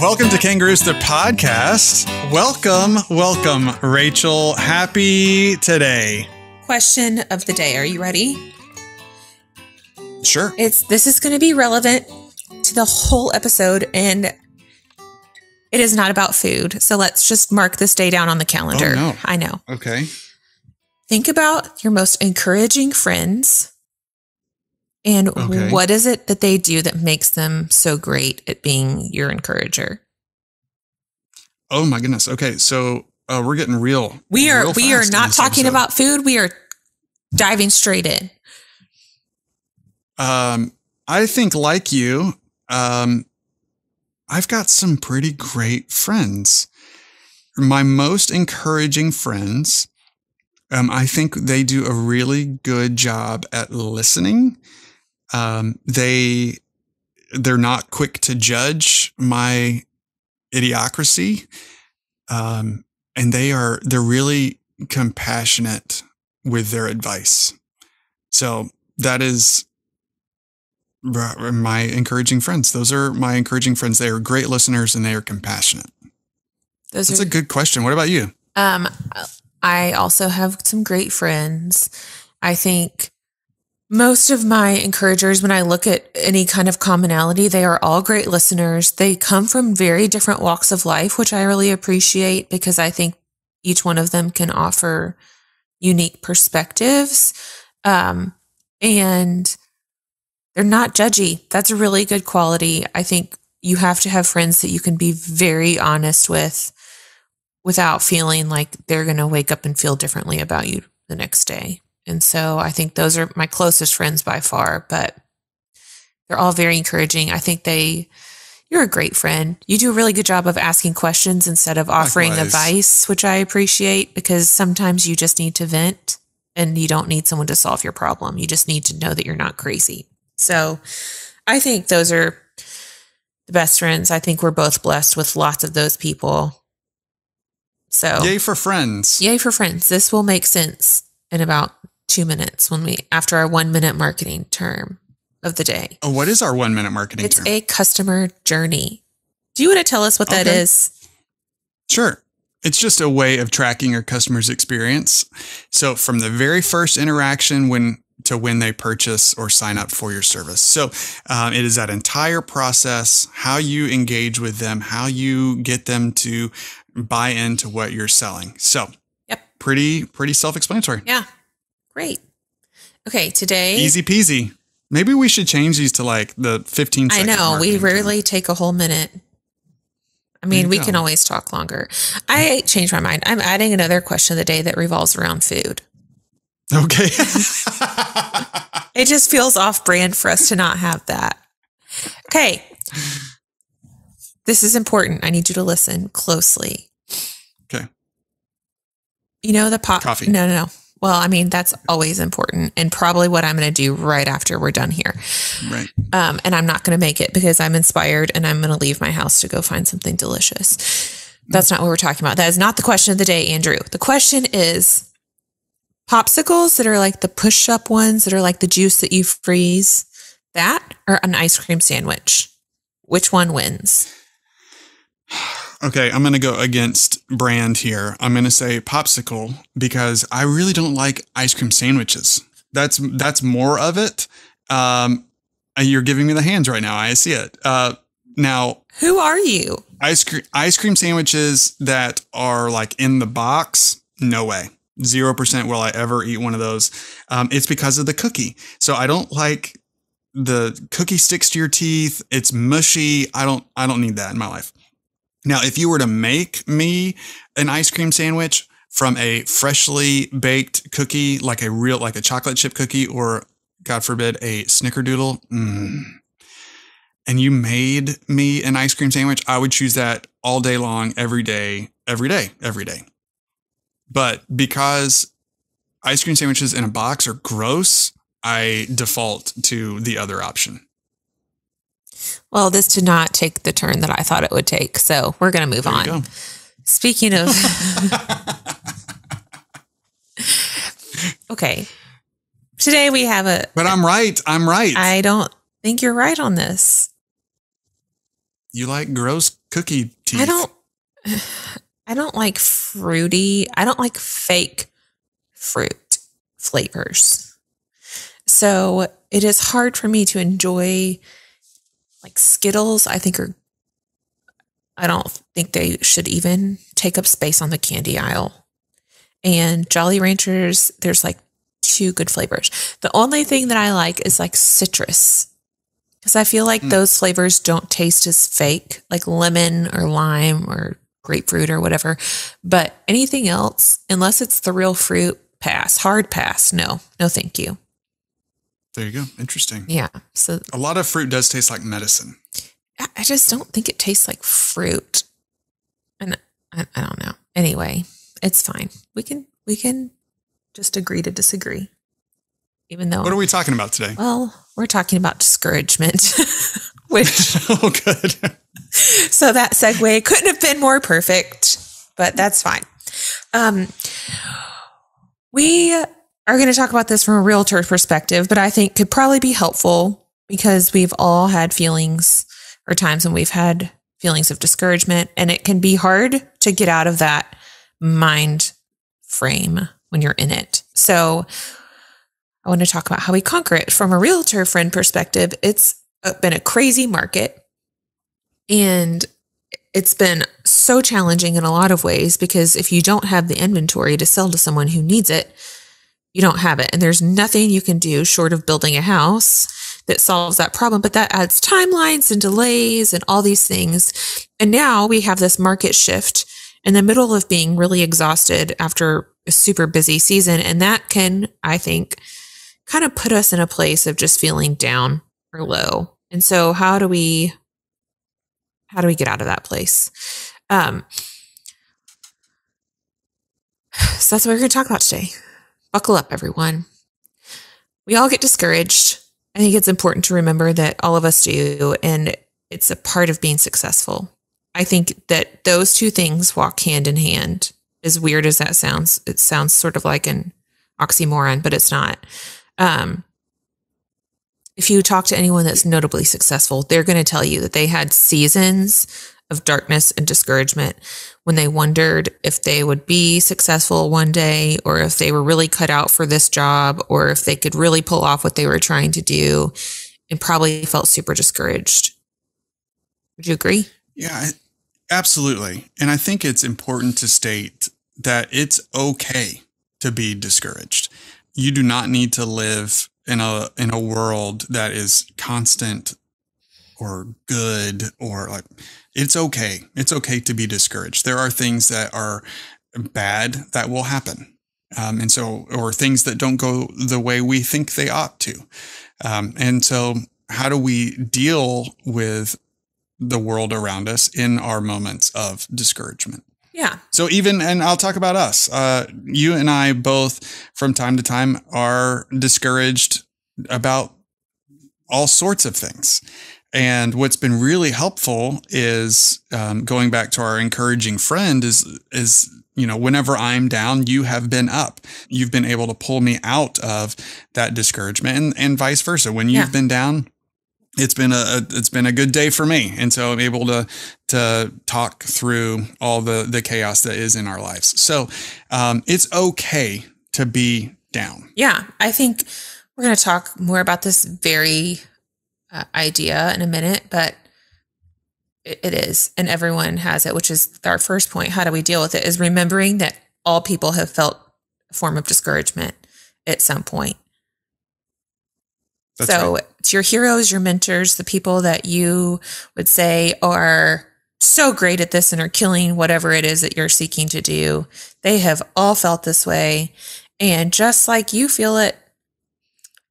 Welcome to Kangaroos, the podcast. Welcome, Rachel. Happy today. Question of the day. Are you ready? Sure. This is going to be relevant to the whole episode, and it is not about food. So let's just mark this day down on the calendar. Oh, no. I know. Okay. Think about your most encouraging friends and what is it that they do that makes them so great at being your encourager? Oh my goodness. Okay. So we're getting real. We are not talking about food. We are diving straight in. I think like you, I've got some pretty great friends. My most encouraging friends, I think they do a really good job at listening. They're not quick to judge my idiocracy. And they're really compassionate with their advice. So that is my encouraging friends. Those are my encouraging friends. They are great listeners and they are compassionate. That's a good question. What about you? I also have some great friends. I think most of my encouragers, when I look at any kind of commonality, they are all great listeners. They come from very different walks of life, which I really appreciate because I think each one of them can offer unique perspectives. And they're not judgy. That's a really good quality. I think you have to have friends that you can be very honest with without feeling like they're going to wake up and feel differently about you the next day. And so I think those are my closest friends by far, but they're all very encouraging. I think you're a great friend. You do a really good job of asking questions instead of offering advice, which I appreciate because sometimes you just need to vent and you don't need someone to solve your problem. You just need to know that you're not crazy. So I think those are the best friends. I think we're both blessed with lots of those people. So yay for friends. Yay for friends. This will make sense in about 2 minutes after our 1 minute marketing term of the day. Oh, what is our 1 minute marketing term? It's a customer journey. Do you want to tell us what that is? Sure. It's just a way of tracking your customer's experience. So from the very first interaction when they purchase or sign up for your service. So it is that entire process, how you engage with them, how you get them to buy into what you're selling. So yep. Pretty self-explanatory. Yeah. Great. Okay. Today. Easy peasy. Maybe we should change these to like the 15 second. I know. We rarely take a whole minute. I mean, we can always talk longer. I changed my mind. I'm adding another question of the day that revolves around food. Okay. It just feels off brand for us to not have that. Okay. This is important. I need you to listen closely. Okay. You know the coffee. No. Well, I mean, that's always important and probably what I'm going to do right after we're done here. Right. And I'm not going to make it because I'm inspired and I'm going to leave my house to go find something delicious. That's not what we're talking about. That is not the question of the day, Andrew. The question is popsicles that are like the push-up ones that are like the juice that you freeze, that or an ice cream sandwich? Which one wins? Okay, I'm going to go against brand here. I'm going to say popsicle because I really don't like ice cream sandwiches. That's more of it. You're giving me the hands right now. I see it. Now, who are you? Ice cream sandwiches that are like in the box? No way. 0% will I ever eat one of those. It's because of the cookie. So I don't like the cookie sticks to your teeth. It's mushy. I don't need that in my life. Now, if you were to make me an ice cream sandwich from a freshly baked cookie, like a chocolate chip cookie, or God forbid, a snickerdoodle, and you made me an ice cream sandwich, I would choose that all day long, every day. But because ice cream sandwiches in a box are gross, I default to the other option. Well, this did not take the turn that I thought it would take, so we're going to move on. Speaking of... Okay. Today we have a... But I'm right. I don't think you're right on this. You like gross cookie teeth. I don't like fruity. I don't like fake fruit flavors. So it is hard for me to enjoy like Skittles. I don't think they should even take up space on the candy aisle. And Jolly Ranchers, there's like 2 good flavors. The only thing that I like is like citrus. Because I feel like those flavors don't taste as fake, like lemon or lime or grapefruit or whatever. But anything else, unless it's the real fruit, pass. Hard pass. No, thank you. There you go. Interesting. Yeah. So a lot of fruit does taste like medicine. I just don't think it tastes like fruit. And I don't know. Anyway, it's fine. We can just agree to disagree. Even though. What are we talking about today? Well, we're talking about discouragement, which. Oh, good. So that segue couldn't have been more perfect, but that's fine. We are going to talk about this from a realtor perspective, but I think could probably be helpful because we've all had feelings or times when we've had feelings of discouragement, and it can be hard to get out of that mind frame when you're in it. So I want to talk about how we conquer it from a realtor friend perspective. It's been a crazy market, and it's been so challenging in a lot of ways because if you don't have the inventory to sell to someone who needs it, you don't have it. And there's nothing you can do short of building a house that solves that problem. But that adds timelines and delays and all these things. And now we have this market shift in the middle of being really exhausted after a super busy season. And that can, I think, kind of put us in a place of just feeling down or low. And so how do we get out of that place? So that's what we're going to talk about today. Buckle up, everyone. We all get discouraged. I think it's important to remember that all of us do, and it's a part of being successful. I think that those 2 things walk hand in hand. As weird as that sounds, it sounds sort of like an oxymoron, but it's not. If you talk to anyone that's notably successful, they're going to tell you that they had seasons of darkness and discouragement when they wondered if they would be successful one day, or if they were really cut out for this job, or if they could really pull off what they were trying to do, and probably felt super discouraged. Would you agree? Yeah, absolutely. And I think it's important to state that it's okay to be discouraged. You do not need to live in a world that is constant or good, or like, it's okay. It's okay to be discouraged. There are things that are bad that will happen. And so, or things that don't go the way we think they ought to. And so how do we deal with the world around us in our moments of discouragement? Yeah. So and I'll talk about us. You and I both from time to time are discouraged about all sorts of things. And what's been really helpful is going back to our encouraging friend is, you know, whenever I'm down, you have been up. You've been able to pull me out of that discouragement, and vice versa. When you've been down, it's been a good day for me. And so I'm able to talk through all the chaos that is in our lives. So it's okay to be down. Yeah. I think we're going to talk more about this very idea in a minute, but it is, and everyone has it, which is our first point. How do we deal with it? Is remembering that all people have felt a form of discouragement at some point. That's so right. It's your heroes, your mentors, the people that you would say are so great at this and are killing whatever it is that you're seeking to do. They have all felt this way. And just like you feel it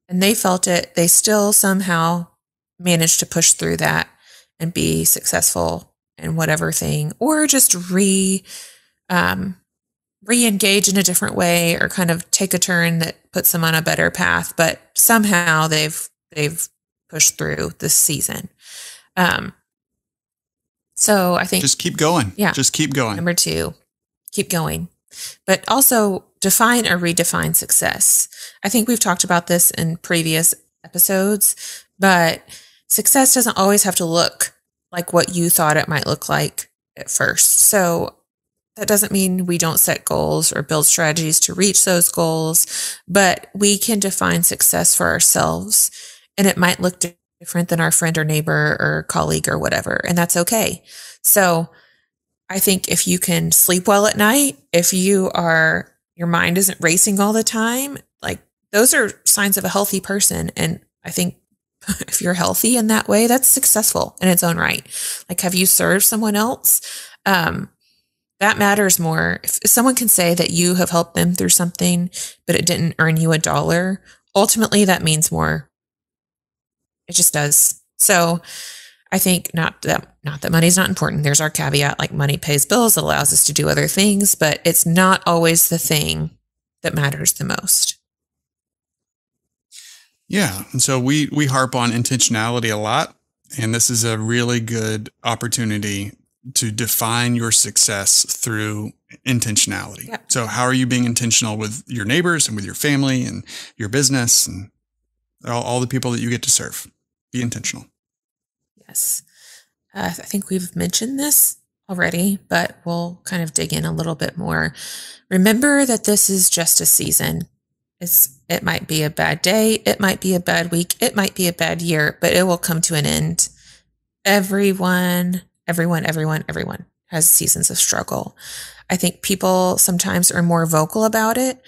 and they felt it, they still somehow managed to push through that and be successful in whatever thing, or just re-engage in a different way, or kind of take a turn that puts them on a better path. But somehow they've pushed through this season. So I think just keep going. Yeah. Just keep going. Number 2, keep going, but also define or redefine success. I think we've talked about this in previous episodes, but success doesn't always have to look like what you thought it might look like at first. So that doesn't mean we don't set goals or build strategies to reach those goals, but we can define success for ourselves, and it might look different than our friend or neighbor or colleague or whatever, and that's okay. So I think if you can sleep well at night, if your mind isn't racing all the time, like those are signs of a healthy person. And I think if you're healthy in that way, that's successful in its own right. Like, have you served someone else? That matters more. If someone can say that you have helped them through something, but it didn't earn you $1, ultimately that means more. It just does. So I think not that money's not important. There's our caveat, like money pays bills. It allows us to do other things, but it's not always the thing that matters the most. Yeah. And so we harp on intentionality a lot. And this is a really good opportunity to define your success through intentionality. Yep. So how are you being intentional with your neighbors and with your family and your business and all the people that you get to serve? Be intentional. Yes. I think we've mentioned this already, but we'll kind of dig in a little bit more. Remember that this is just a season. It might be a bad day. It might be a bad week. It might be a bad year, but it will come to an end. Everyone has seasons of struggle. I think people sometimes are more vocal about it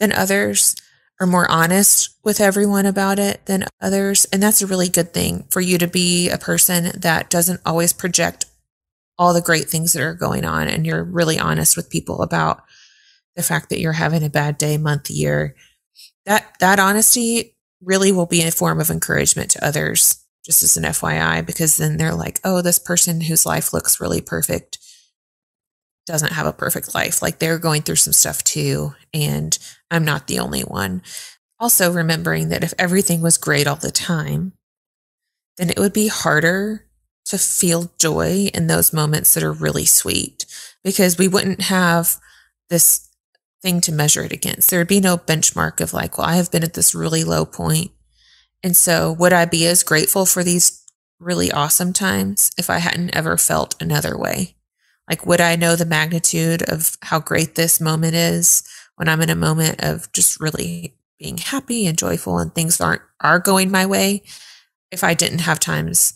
than others, or more honest with everyone about it than others. And that's a really good thing for you to be a person that doesn't always project all the great things that are going on. And you're really honest with people about the fact that you're having a bad day, month, year. That honesty really will be a form of encouragement to others, just as an FYI, because then they're like, oh, this person whose life looks really perfect doesn't have a perfect life. Like, they're going through some stuff too, and I'm not the only one. Also, remembering that if everything was great all the time, then it would be harder to feel joy in those moments that are really sweet, because we wouldn't have this thing to measure it against. There would be no benchmark of like, well, I have been at this really low point. And so would I be as grateful for these really awesome times if I hadn't ever felt another way? Like, would I know the magnitude of how great this moment is when I'm in a moment of just really being happy and joyful and things are going my way, if I didn't have times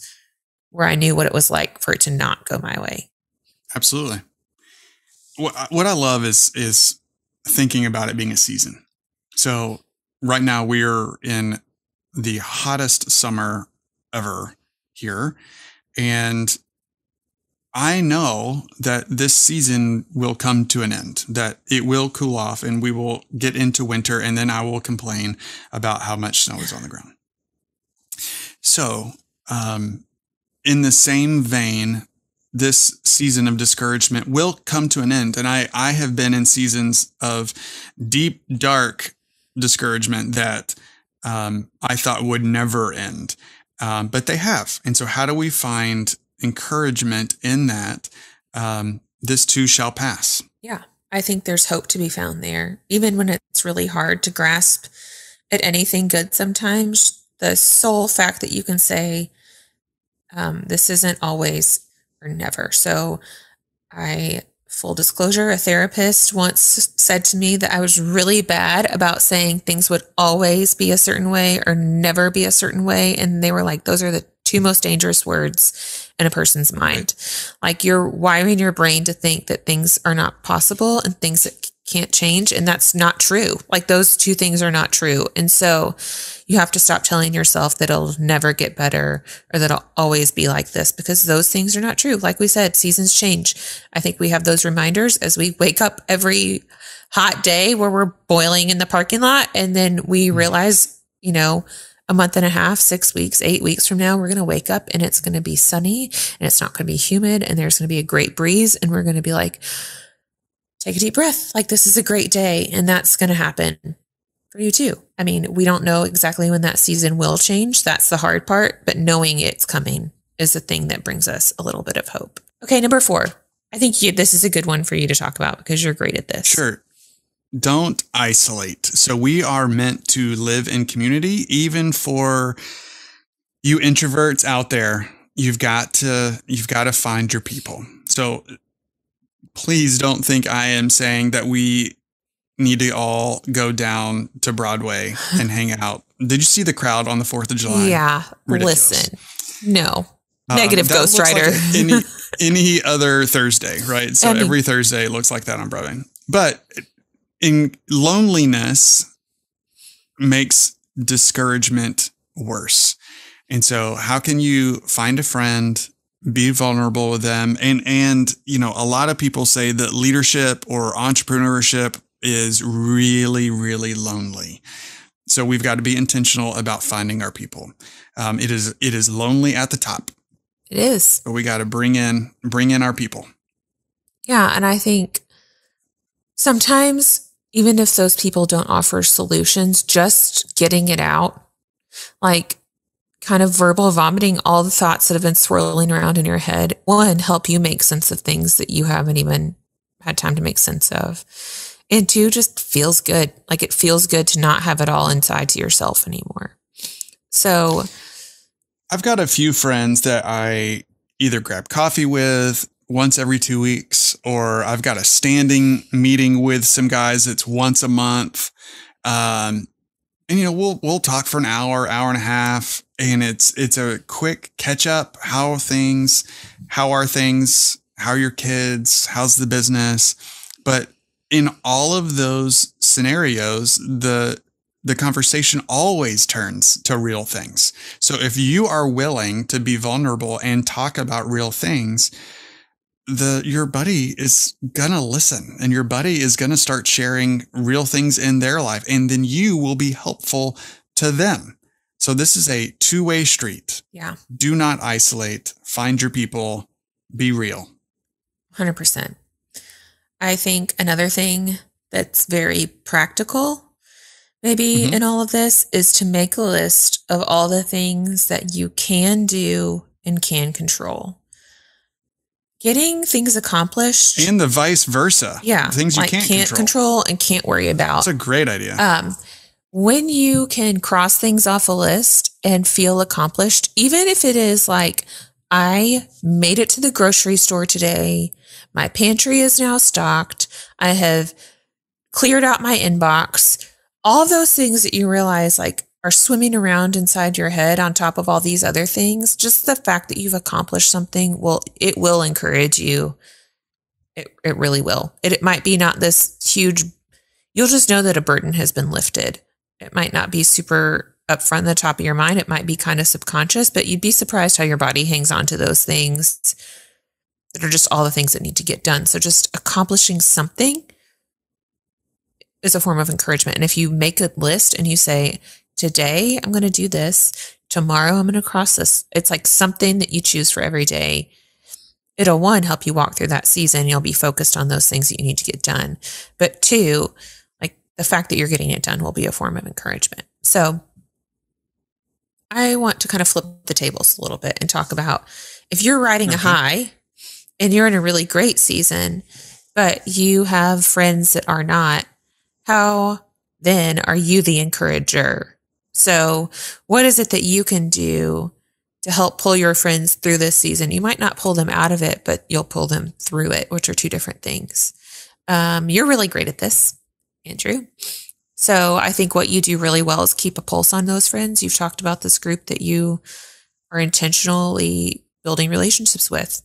where I knew what it was like for it to not go my way? Absolutely. What I love is thinking about it being a season. So right now we're in the hottest summer ever here. And I know that this season will come to an end, that it will cool off and we will get into winter, and then I will complain about how much snow is on the ground. So, in the same vein, this season of discouragement will come to an end. And I have been in seasons of deep, dark discouragement that I thought would never end, but they have. And so how do we find encouragement in that? This too shall pass. Yeah, I think there's hope to be found there. Even when it's really hard to grasp at anything good sometimes, the sole fact that you can say, this isn't always or never. So full disclosure, a therapist once said to me that I was really bad about saying things would always be a certain way or never be a certain way. And they were like, those are the two most dangerous words in a person's mind. Like, you're wiring your brain to think that things are not possible and things that can't change. And that's not true. Like, those two things are not true. And so you have to stop telling yourself that it'll never get better or that it'll always be like this, because those things are not true. Like we said, seasons change. I think we have those reminders as we wake up every hot day where we're boiling in the parking lot. And then we realize, a month and a half, 6 weeks, 8 weeks from now, we're going to wake up and it's going to be sunny and it's not going to be humid and there's going to be a great breeze. And we're going to be like, take a deep breath. Like, this is a great day. And that's going to happen for you too. I mean, we don't know exactly when that season will change. That's the hard part, but knowing it's coming is the thing that brings us a little bit of hope. Okay. Number 4. I think this is a good one for you to talk about because you're great at this. Sure. Don't isolate. So we are meant to live in community, even for you introverts out there. you've got to find your people. So please don't think I am saying that we need to all go down to Broadway and hang out. Did you see the crowd on the 4th of July? Yeah. Ridiculous. Listen, no. Negative That Ghost looks Rider. like any other Thursday, right? So every Thursday looks like that on Broadway. But in loneliness makes discouragement worse. And so how can you find a friend, be vulnerable with them? And a lot of people say that leadership or entrepreneurship is really, really lonely. So we've got to be intentional about finding our people. It is lonely at the top. It is. But we got to bring in our people. Yeah. And I think sometimes, even if those people don't offer solutions, just getting it out, like kind of verbal vomiting all the thoughts that have been swirling around in your head, one, help you make sense of things that you haven't even had time to make sense of. And two, just feels good. Like it feels good to not have it all inside to yourself anymore. So I've got a few friends that I either grab coffee with once every 2 weeks, or I've got a standing meeting with some guys that's once a month. And we'll talk for an hour and a half, and it's a quick catch up. How are things? How are your kids? How's the business? But in all of those scenarios, the conversation always turns to real things. So if you are willing to be vulnerable and talk about real things, your buddy is gonna listen, and your buddy is gonna start sharing real things in their life, and then you will be helpful to them. So this is a two-way street. Yeah. Do not isolate. Find your people. Be real. 100%. I think another thing that's very practical, maybe in all of this, is to make a list of all the things that you can do and can control. Getting things accomplished. And the vice versa. Yeah. Things you can't control and can't worry about. That's a great idea. When you can cross things off a list and feel accomplished, even if it is like, I made it to the grocery store today, my pantry is now stocked, I have cleared out my inbox, all those things that you realize like are swimming around inside your head on top of all these other things, just the fact that you've accomplished something, it will encourage you. It really will. It might be not this huge, you'll just know that a burden has been lifted. It might not be super up front in the top of your mind. It might be kind of subconscious, but you'd be surprised how your body hangs on to those things that are just all the things that need to get done. So just accomplishing something is a form of encouragement. And if you make a list and you say, today I'm going to do this, tomorrow I'm going to cross this, it's like something that you choose for every day. It'll, one, help you walk through that season. You'll be focused on those things that you need to get done. But two, like the fact that you're getting it done will be a form of encouragement. So I want to kind of flip the tables a little bit and talk about if you're riding a high and you're in a really great season, but you have friends that are not, how then are you the encourager? So what is it that you can do to help pull your friends through this season? You might not pull them out of it, but you'll pull them through it, which are two different things. You're really great at this, Andrew. So I think what you do really well is keep a pulse on those friends. You've talked about this group that you are intentionally building relationships with.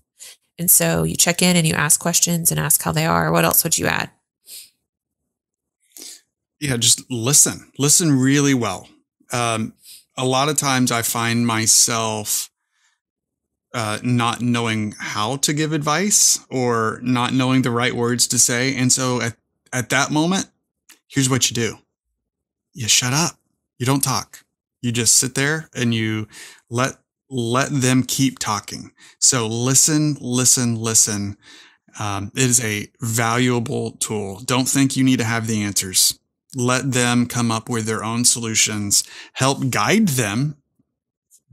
And so you check in and you ask questions and ask how they are. What else would you add? Yeah, just listen. Listen really well. A lot of times I find myself not knowing how to give advice or not knowing the right words to say. And so at that moment, here's what you do. You shut up. You don't talk. You just sit there and you let them keep talking. So listen. It is a valuable tool. Don't think you need to have the answers. Let them come up with their own solutions. Help guide them.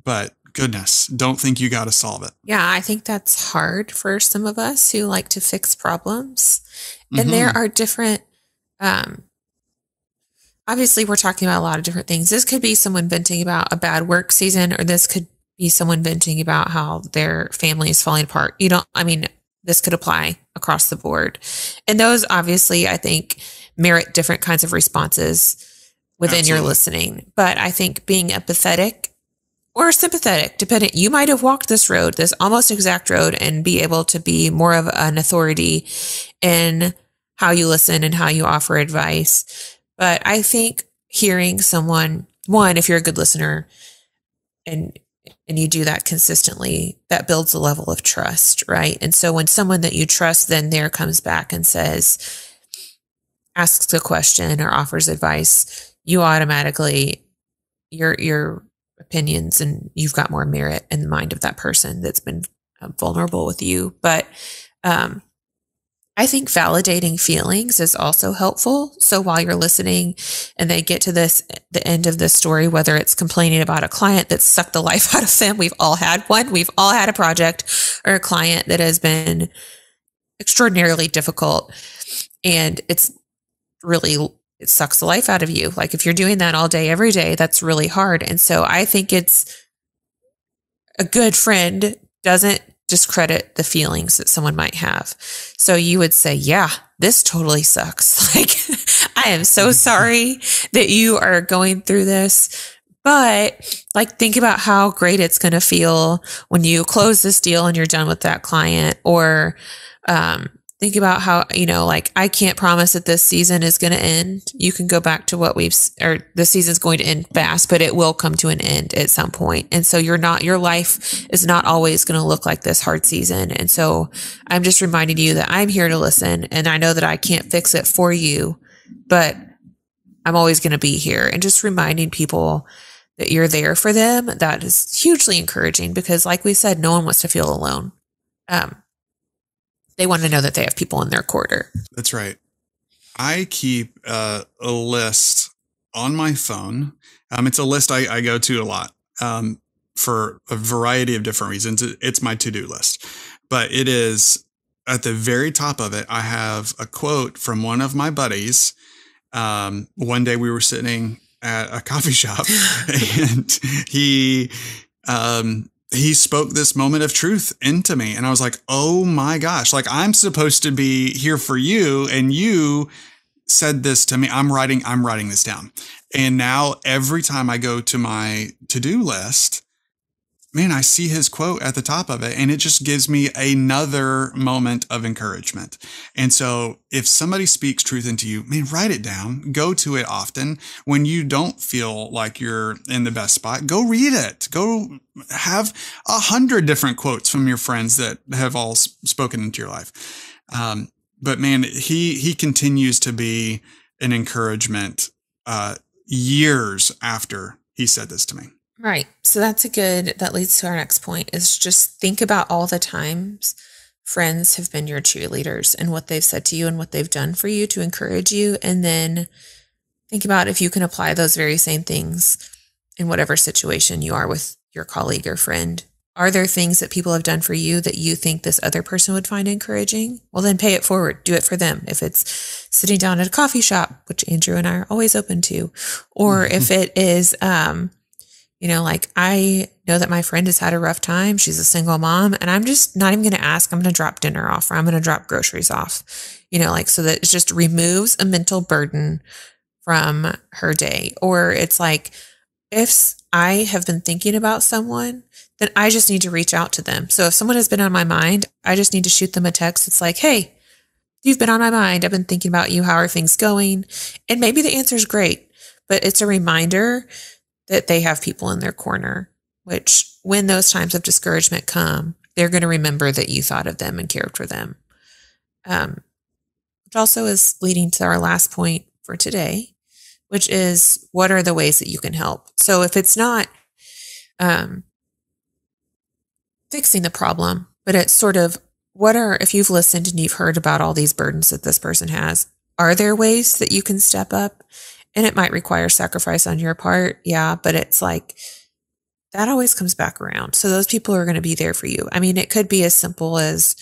But goodness, don't think you got to solve it. Yeah, I think that's hard for some of us who like to fix problems. And there are different, obviously we're talking about a lot of different things. This could be someone venting about a bad work season, or this could be someone venting about how their family is falling apart. You don't, I mean, this could apply across the board. And those obviously, I think, merit different kinds of responses within Absolutely. your listening. But I think being empathetic or sympathetic, depending, you might have walked this road, this almost exact road, and be able to be more of an authority in how you listen and how you offer advice. But I think hearing someone, one, if you're a good listener and you do that consistently, that builds a level of trust, right? And so when someone that you trust then there comes back and says, asks a question or offers advice, you automatically, your opinions and you've got more merit in the mind of that person that's been vulnerable with you. But I think validating feelings is also helpful. So while you're listening and they get to the end of this story, whether it's complaining about a client that sucked the life out of them, we've all had one, we've all had a project or a client that has been extraordinarily difficult, and it sucks the life out of you. Like if you're doing that all day, every day, that's really hard. And so I think it's a good friend doesn't discredit the feelings that someone might have. So you would say, yeah, this totally sucks. Like, I am so sorry that you are going through this, but like, think about how great it's going to feel when you close this deal and you're done with that client. Or, think about how, like, I can't promise that this season is going to end. You can go back to the season's going to end fast, but it will come to an end at some point. And so your life is not always going to look like this hard season. And so I'm just reminding you that I'm here to listen, and I know that I can't fix it for you, but I'm always going to be here. And just reminding people that you're there for them, that is hugely encouraging, because like we said, no one wants to feel alone. They want to know that they have people in their corner. That's right. I keep a list on my phone. It's a list I go to a lot for a variety of different reasons. It's my to-do list. But it is, at the very top of it, I have a quote from one of my buddies. One day we were sitting at a coffee shop and he spoke this moment of truth into me. And I was like, oh my gosh, like I'm supposed to be here for you. And you said this to me. I'm writing this down. And now every time I go to my to-do list, man, I see his quote at the top of it, and it just gives me another moment of encouragement. And so if somebody speaks truth into you, man, write it down, go to it often. When you don't feel like you're in the best spot, go read it. Go have 100 different quotes from your friends that have all spoken into your life. But man, he continues to be an encouragement, years after he said this to me. Right. So that leads to our next point, is just think about all the times friends have been your cheerleaders and what they've said to you and what they've done for you to encourage you. And then think about if you can apply those very same things in whatever situation you are with your colleague or friend. Are there things that people have done for you that you think this other person would find encouraging? Well, then pay it forward. Do it for them. If it's sitting down at a coffee shop, which Andrew and I are always open to, or if it is, like I know that my friend has had a rough time. She's a single mom, and I'm just not even going to ask. I'm going to drop dinner off, or I'm going to drop groceries off, so that it just removes a mental burden from her day. Or it's like, if I have been thinking about someone, then I just need to reach out to them. So if someone has been on my mind, I just need to shoot them a text. It's like, hey, you've been on my mind. I've been thinking about you. How are things going? And maybe the answer is great, but it's a reminder that they have people in their corner, which when those times of discouragement come, they're going to remember that you thought of them and cared for them. Which also is leading to our last point for today, which is, what are the ways that you can help? So if it's not fixing the problem, but it's sort of, if you've listened and you've heard about all these burdens that this person has, are there ways that you can step up? And it might require sacrifice on your part. Yeah. But it's like, that always comes back around. So those people are going to be there for you. I mean, it could be as simple as,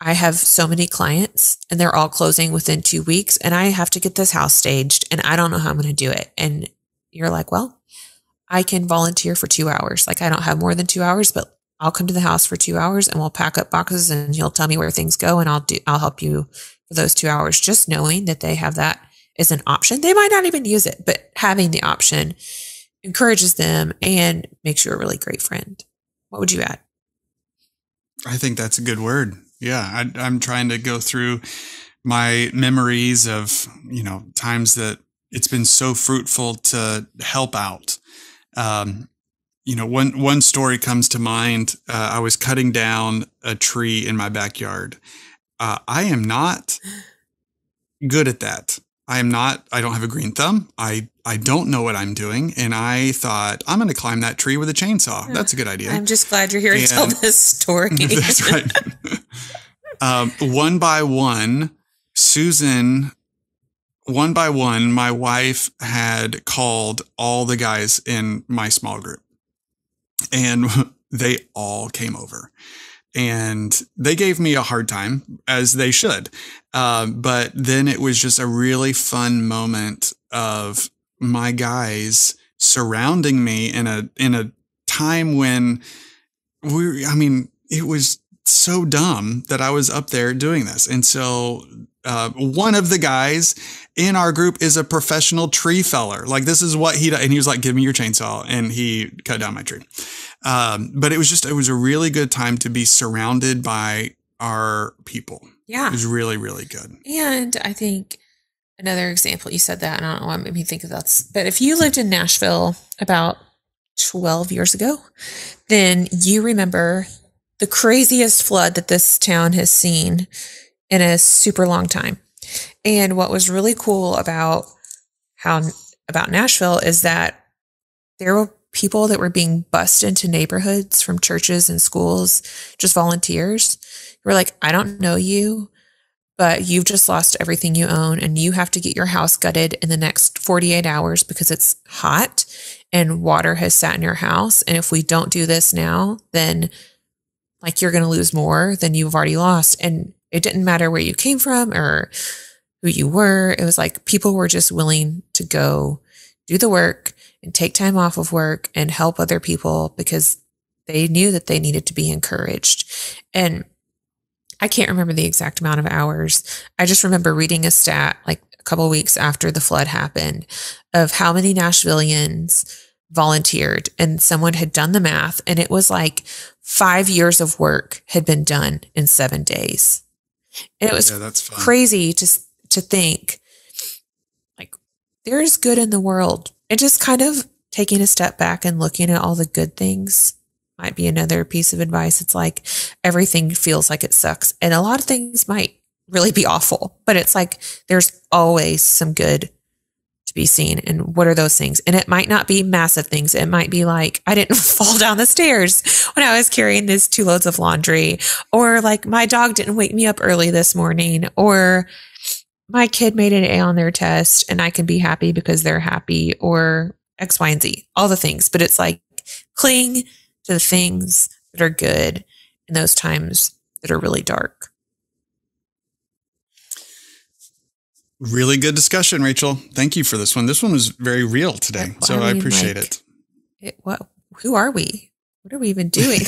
I have so many clients and they're all closing within 2 weeks, and I have to get this house staged and I don't know how I'm going to do it. And you're like, well, I can volunteer for 2 hours. Like I don't have more than 2 hours, but I'll come to the house for 2 hours and we'll pack up boxes and he'll tell me where things go and I'll help you for those 2 hours. Just knowing that they have that as an option. They might not even use it, but having the option encourages them and makes you a really great friend. What would you add? I think that's a good word. Yeah. I'm trying to go through my memories of, times that it's been so fruitful to help out. One story comes to mind. I was cutting down a tree in my backyard. I am not good at that. I don't have a green thumb. I don't know what I'm doing. And I thought, I'm going to climb that tree with a chainsaw. That's a good idea. I'm just glad you're here to tell this story. That's right. One by one, my wife had called all the guys in my small group and they all came over. And they gave me a hard time, as they should. But then it was just a really fun moment of my guys surrounding me in a time when it was so dumb that I was up there doing this. And so one of the guys in our group is a professional tree feller. Like this is what he does. And he was like, give me your chainsaw. And he cut down my tree. But it was a really good time to be surrounded by our people. Yeah. It was really, really good. And I think another example, you said that, and I don't know what made me think of that, but if you lived in Nashville about 12 years ago, then you remember the craziest flood that this town has seen in a super long time. And what was really cool about Nashville is that there were people that were being bussed into neighborhoods from churches and schools, just volunteers who were like, I don't know you, but you've just lost everything you own and you have to get your house gutted in the next 48 hours because it's hot and water has sat in your house. And if we don't do this now, then like you're going to lose more than you've already lost. And it didn't matter where you came from or who you were. It was like people were just willing to go do the work and take time off of work and help other people because they knew that they needed to be encouraged. And I can't remember the exact amount of hours. I just remember reading a stat like a couple of weeks after the flood happened of how many Nashvillians volunteered, and someone had done the math and it was like 5 years of work had been done in 7 days. And it was crazy to think like there's good in the world. And just kind of taking a step back and looking at all the good things might be another piece of advice. It's like everything feels like it sucks. And a lot of things might really be awful, but it's like there's always some good to be seen. And what are those things? And it might not be massive things. It might be like, I didn't fall down the stairs when I was carrying this 2 loads of laundry, or like my dog didn't wake me up early this morning, or my kid made an A on their test and I can be happy because they're happy, or X, Y, and Z, all the things. But it's like cling to the things that are good in those times that are really dark. Really good discussion, Rachel. Thank you for this one. This one was very real today. So I appreciate it. Who are we? What are we even doing?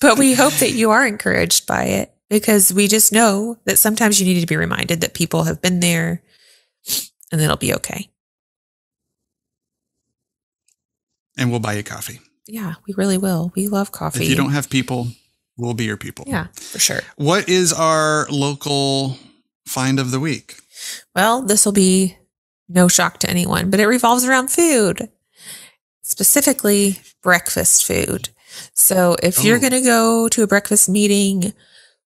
But we hope that you are encouraged by it, because we just know that sometimes you need to be reminded that people have been there and it'll be okay. And we'll buy you coffee. Yeah, we really will. We love coffee. If you don't have people, we'll be your people. Yeah, for sure. What is our local find of the week? Well, this will be no shock to anyone, but it revolves around food, specifically breakfast food. So if you're going to go to a breakfast meeting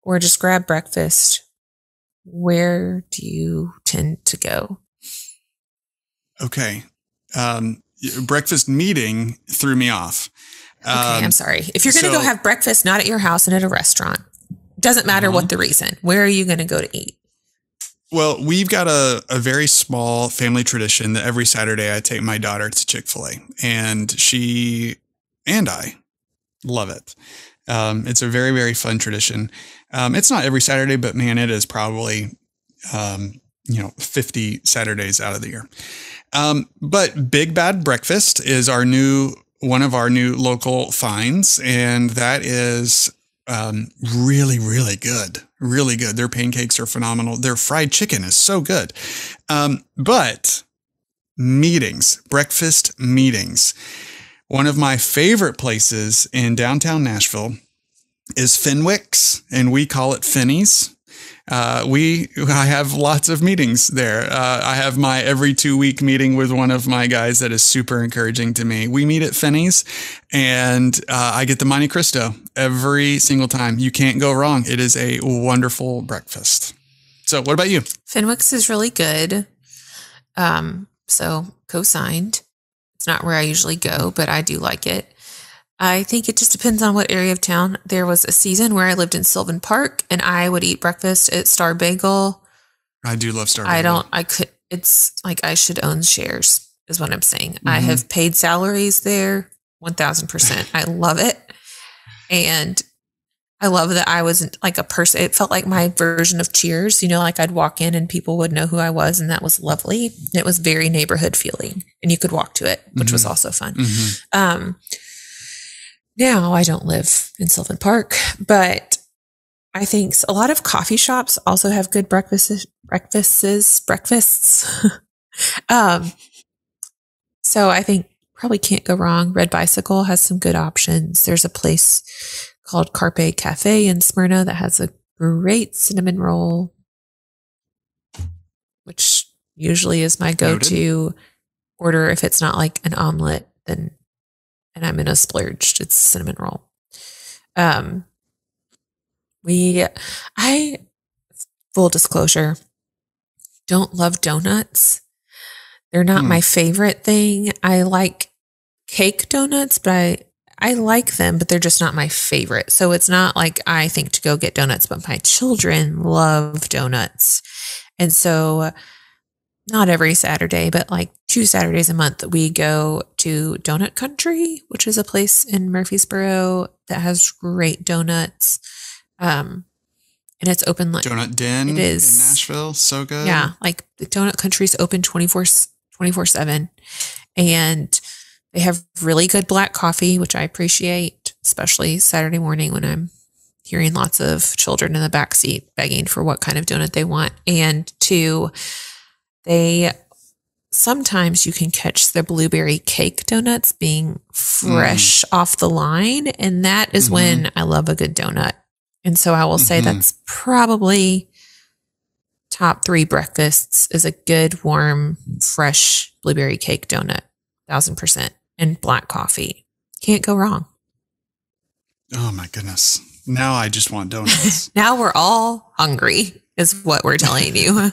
or just grab breakfast, where do you tend to go? Okay. Breakfast meeting threw me off. Okay, I'm sorry. If you're going to go have breakfast, not at your house and at a restaurant, doesn't matter what the reason. Where are you going to go to eat? Well, we've got a very small family tradition that every Saturday I take my daughter to Chick-fil-A, and she and I love it. It's a very, very fun tradition. It's not every Saturday, but man, it is probably 50 Saturdays out of the year. But Big Bad Breakfast is one of our new local finds, and that is really, really good. Really good. Their pancakes are phenomenal. Their fried chicken is so good. But breakfast meetings. One of my favorite places in downtown Nashville is Fenwick's, and we call it Finney's. I have lots of meetings there. I have my every 2-week meeting with one of my guys that is super encouraging to me. We meet at Finney's, and I get the Monte Cristo every single time. You can't go wrong. It is a wonderful breakfast. So what about you? Fenwick's is really good. So co-signed. It's not where I usually go, but I do like it. I think it just depends on what area of town. There was a season where I lived in Sylvan Park and I would eat breakfast at Star Bagel. I do love Star Bagel. It's like I should own shares is what I'm saying. Mm-hmm. I have paid salaries there 1000%. I love it. And I love that I wasn't like a person. It felt like my version of Cheers, like I'd walk in and people would know who I was. And that was lovely. It was very neighborhood feeling and you could walk to it, which was also fun. Mm-hmm. Now I don't live in Sylvan Park, but I think a lot of coffee shops also have good breakfasts. So I think probably can't go wrong. Red Bicycle has some good options. There's a place called Carpe Cafe in Smyrna that has a great cinnamon roll, which usually is my go-to order. If it's not like an omelet, and I'm in a splurge, it's cinnamon roll. Full disclosure, don't love donuts. They're not my favorite thing. I like cake donuts, but I like them, but they're just not my favorite. So it's not like I think to go get donuts, but my children love donuts. And so not every Saturday, but like 2 Saturdays a month, we go to Donut Country, which is a place in Murfreesboro that has great donuts. And it's open like Donut Den. It is in Nashville. So good. Yeah. Like the Donut Country is open 24/7. And they have really good black coffee, which I appreciate, especially Saturday morning when I'm hearing lots of children in the backseat begging for what kind of donut they want. And 2, sometimes you can catch the blueberry cake donuts being fresh off the line. And that is when I love a good donut. And so I will say that's probably top 3 breakfasts is a good, warm, fresh blueberry cake donut, 1000%, and black coffee. Can't go wrong. Oh my goodness. Now I just want donuts. Now we're all hungry is what we're telling you.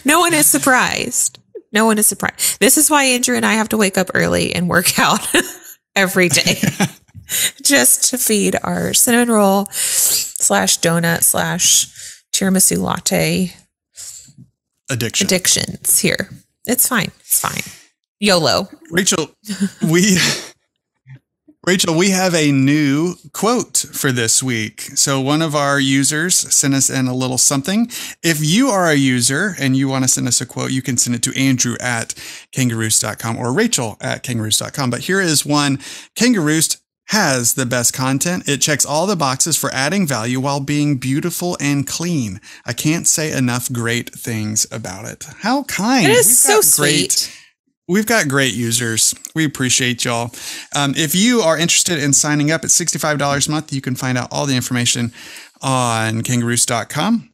No one is surprised. No one is surprised. This is why Andrew and I have to wake up early and work out every day just to feed our cinnamon roll / donut / tiramisu latte addictions here. It's fine. It's fine. YOLO. Rachel, we have a new quote for this week. So one of our users sent us in a little something. If you are a user and you want to send us a quote, you can send it to Andrew@kangaroos.com or Rachel@kangaroos.com. But here is one. Kangaroos has the best content. It checks all the boxes for adding value while being beautiful and clean. I can't say enough great things about it. How kind. It is so sweet. We've got great users. We appreciate y'all. If you are interested in signing up at $65 a month, you can find out all the information on kangaroos.com.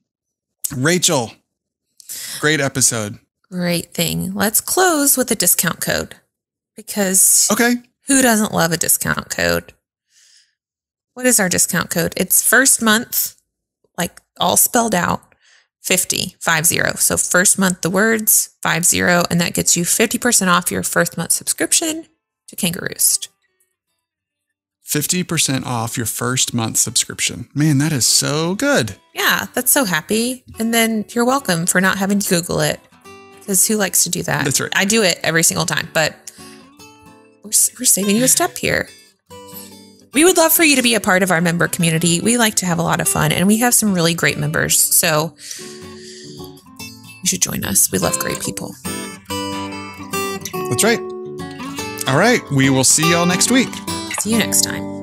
Rachel, great episode. Great thing. Let's close with a discount code because who doesn't love a discount code? What is our discount code? It's first month, like all spelled out. 50. So first month, the words 50, and that gets you 50% off your first month subscription to Kangaroost. 50% off your first month subscription. Man, that is so good. Yeah, that's so happy. And then you're welcome for not having to Google it because who likes to do that? That's right. I do it every single time, but we're saving you a step here. We would love for you to be a part of our member community. We like to have a lot of fun, and we have some really great members. So you should join us. We love great people. That's right. All right. We will see y'all next week. See you next time.